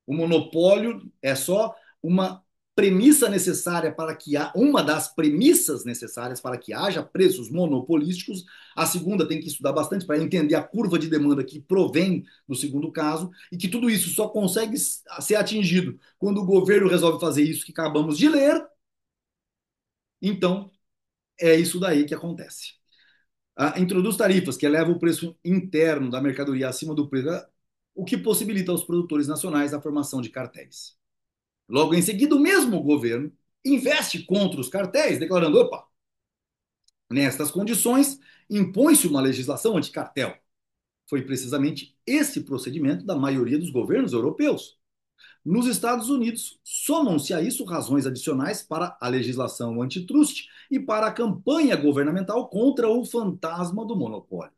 o monopólio é só uma premissa necessária para que uma das premissas necessárias para que haja preços monopolísticos. A segunda tem que estudar bastante para entender a curva de demanda que provém do segundo caso e que tudo isso só consegue ser atingido quando o governo resolve fazer isso que acabamos de ler. Então, é isso daí que acontece. Introduz tarifas que elevam o preço interno da mercadoria acima do preço, o que possibilita aos produtores nacionais a formação de cartéis. Logo em seguida, o mesmo governo investe contra os cartéis, declarando: opa, nestas condições, impõe-se uma legislação anticartel. Foi precisamente esse procedimento da maioria dos governos europeus. Nos Estados Unidos, somam-se a isso razões adicionais para a legislação antitrust e para a campanha governamental contra o fantasma do monopólio.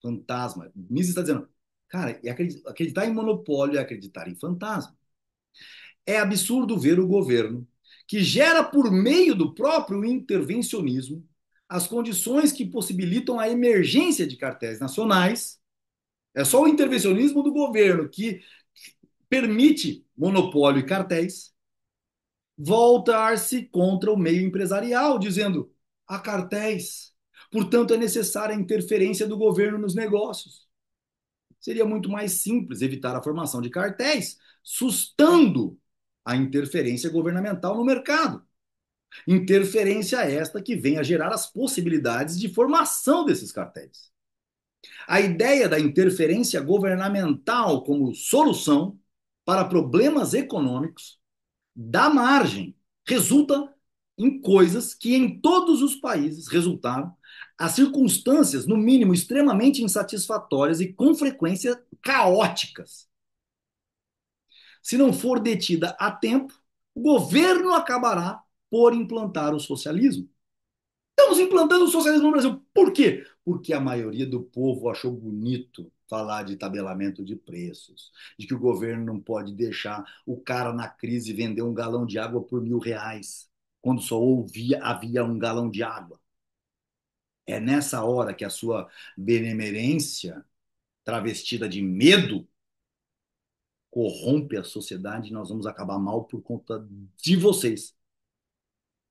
Fantasma. Mises está dizendo, cara, acreditar em monopólio é acreditar em fantasma. É absurdo ver o governo, que gera por meio do próprio intervencionismo as condições que possibilitam a emergência de cartéis nacionais. É só o intervencionismo do governo que permite monopólio e cartéis voltar-se contra o meio empresarial, dizendo: há cartéis, portanto é necessária a interferência do governo nos negócios. Seria muito mais simples evitar a formação de cartéis, sustando a interferência governamental no mercado. Interferência esta que vem a gerar as possibilidades de formação desses cartéis. A ideia da interferência governamental como solução para problemas econômicos dá margem, resulta em coisas que em todos os países resultaram as circunstâncias, no mínimo, extremamente insatisfatórias e com frequência caóticas. Se não for detida a tempo, o governo acabará por implantar o socialismo. Estamos implantando o socialismo no Brasil. Por quê? Porque a maioria do povo achou bonito falar de tabelamento de preços, de que o governo não pode deixar o cara na crise vender um galão de água por R$ 1.000, quando só havia um galão de água. É nessa hora que a sua benemerência, travestida de medo, corrompe a sociedade e nós vamos acabar mal por conta de vocês,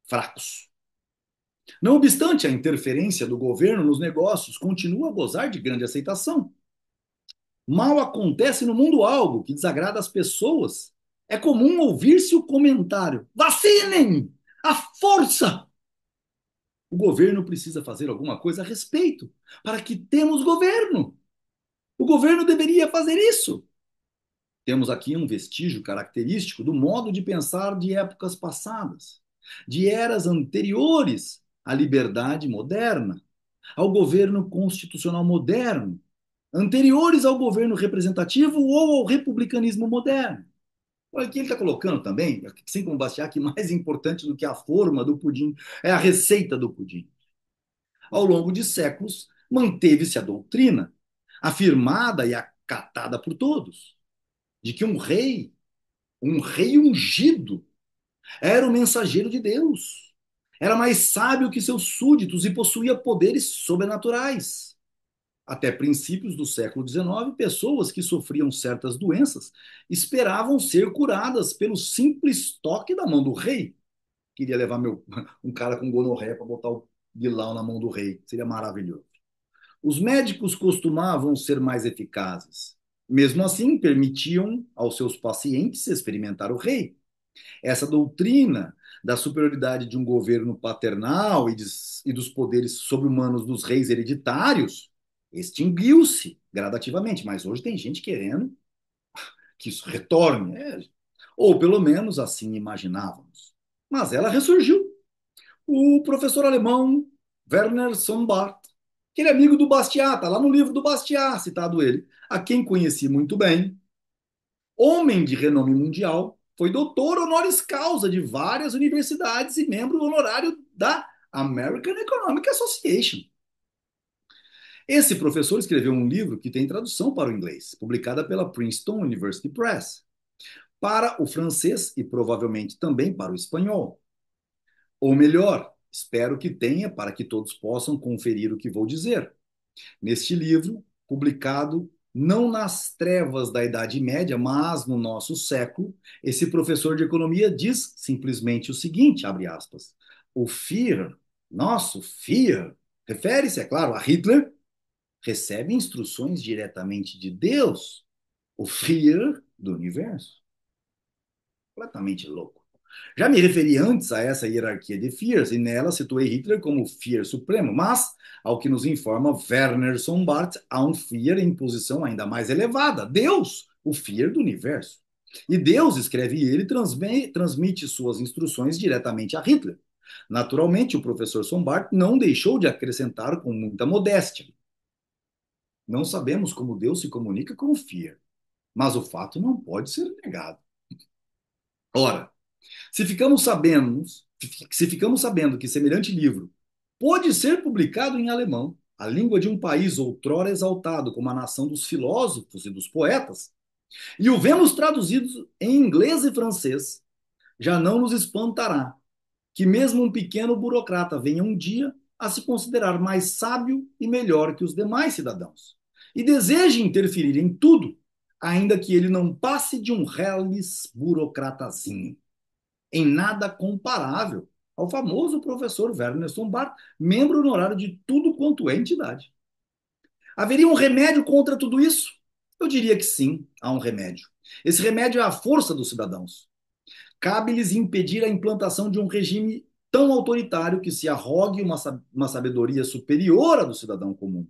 fracos. Não obstante, a interferência do governo nos negócios continua a gozar de grande aceitação. Mal acontece no mundo algo que desagrada as pessoas. É comum ouvir-se o comentário: vacinem! A força! O governo precisa fazer alguma coisa a respeito, para que temos governo. O governo deveria fazer isso. Temos aqui um vestígio característico do modo de pensar de épocas passadas, de eras anteriores à liberdade moderna, ao governo constitucional moderno, anteriores ao governo representativo ou ao republicanismo moderno. Olha, aqui ele está colocando também, assim como Bastiat, que mais importante do que a forma do pudim é a receita do pudim. Ao longo de séculos, manteve-se a doutrina, afirmada e acatada por todos, de que um rei ungido, era o mensageiro de Deus. Era mais sábio que seus súditos e possuía poderes sobrenaturais. Até princípios do século XIX, pessoas que sofriam certas doenças esperavam ser curadas pelo simples toque da mão do rei. Queria levar um cara com gonorreia para botar o Bilal na mão do rei. Seria maravilhoso. Os médicos costumavam ser mais eficazes. Mesmo assim, permitiam aos seus pacientes experimentar o rei. Essa doutrina da superioridade de um governo paternal e dos poderes sobre-humanos dos reis hereditários extinguiu-se gradativamente, mas hoje tem gente querendo que isso retorne, ou pelo menos assim imaginávamos. Mas ela ressurgiu. O professor alemão Werner Sombart, aquele amigo do Bastiat, tá lá no livro do Bastiat, citado ele, a quem conheci muito bem, homem de renome mundial, foi doutor honoris causa de várias universidades e membro honorário da American Economic Association. Esse professor escreveu um livro que tem tradução para o inglês, publicada pela Princeton University Press, para o francês e provavelmente também para o espanhol. Ou melhor, espero que tenha para que todos possam conferir o que vou dizer. Neste livro, publicado não nas trevas da Idade Média, mas no nosso século, esse professor de economia diz simplesmente o seguinte, abre aspas, o Führer, nosso Führer, refere-se, é claro, a Hitler, recebe instruções diretamente de Deus, o Führer do universo. Completamente louco. Já me referi antes a essa hierarquia de Führers e nela situei Hitler como o Führer supremo, mas, ao que nos informa Werner Sombart, há um Führer em posição ainda mais elevada, Deus, o Führer do universo. E Deus, escreve ele, transmite suas instruções diretamente a Hitler. Naturalmente, o professor Sombart não deixou de acrescentar com muita modéstia. Não sabemos como Deus se comunica com o Führer, mas o fato não pode ser negado. Ora, se ficamos sabendo que semelhante livro pode ser publicado em alemão, a língua de um país outrora exaltado como a nação dos filósofos e dos poetas, e o vemos traduzido em inglês e francês, já não nos espantará que mesmo um pequeno burocrata venha um dia a se considerar mais sábio e melhor que os demais cidadãos, e deseje interferir em tudo, ainda que ele não passe de um reles burocratazinho em nada comparável ao famoso professor Werner Sombart, membro honorário de tudo quanto é entidade. Haveria um remédio contra tudo isso? Eu diria que sim, há um remédio. Esse remédio é a força dos cidadãos. Cabe-lhes impedir a implantação de um regime tão autoritário que se arrogue uma sabedoria superior à do cidadão comum.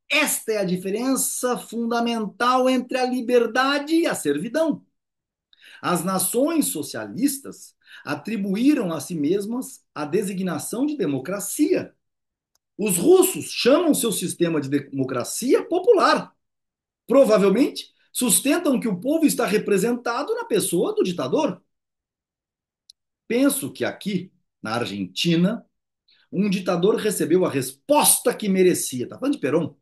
Esta é a diferença fundamental entre a liberdade e a servidão. As nações socialistas atribuíram a si mesmas a designação de democracia. Os russos chamam seu sistema de democracia popular. Provavelmente sustentam que o povo está representado na pessoa do ditador. Penso que aqui, na Argentina, um ditador recebeu a resposta que merecia. Está falando de Perón?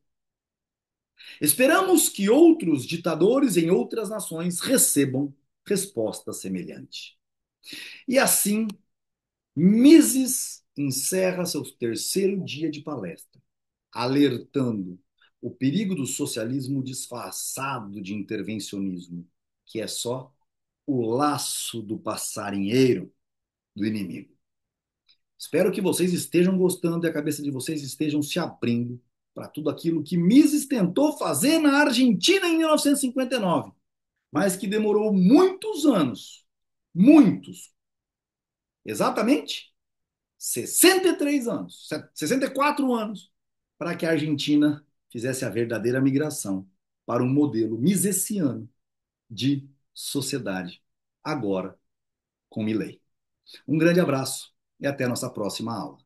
Esperamos que outros ditadores em outras nações recebam resposta semelhante. E assim, Mises encerra seu terceiro dia de palestra, alertando o perigo do socialismo disfarçado de intervencionismo, que é só o laço do passarinheiro do inimigo. Espero que vocês estejam gostando e a cabeça de vocês estejam se abrindo para tudo aquilo que Mises tentou fazer na Argentina em 1959, mas que demorou muitos, exatamente 63 anos, 64 anos, para que a Argentina fizesse a verdadeira migração para um modelo misesiano de sociedade, agora com Milei. Um grande abraço e até a nossa próxima aula.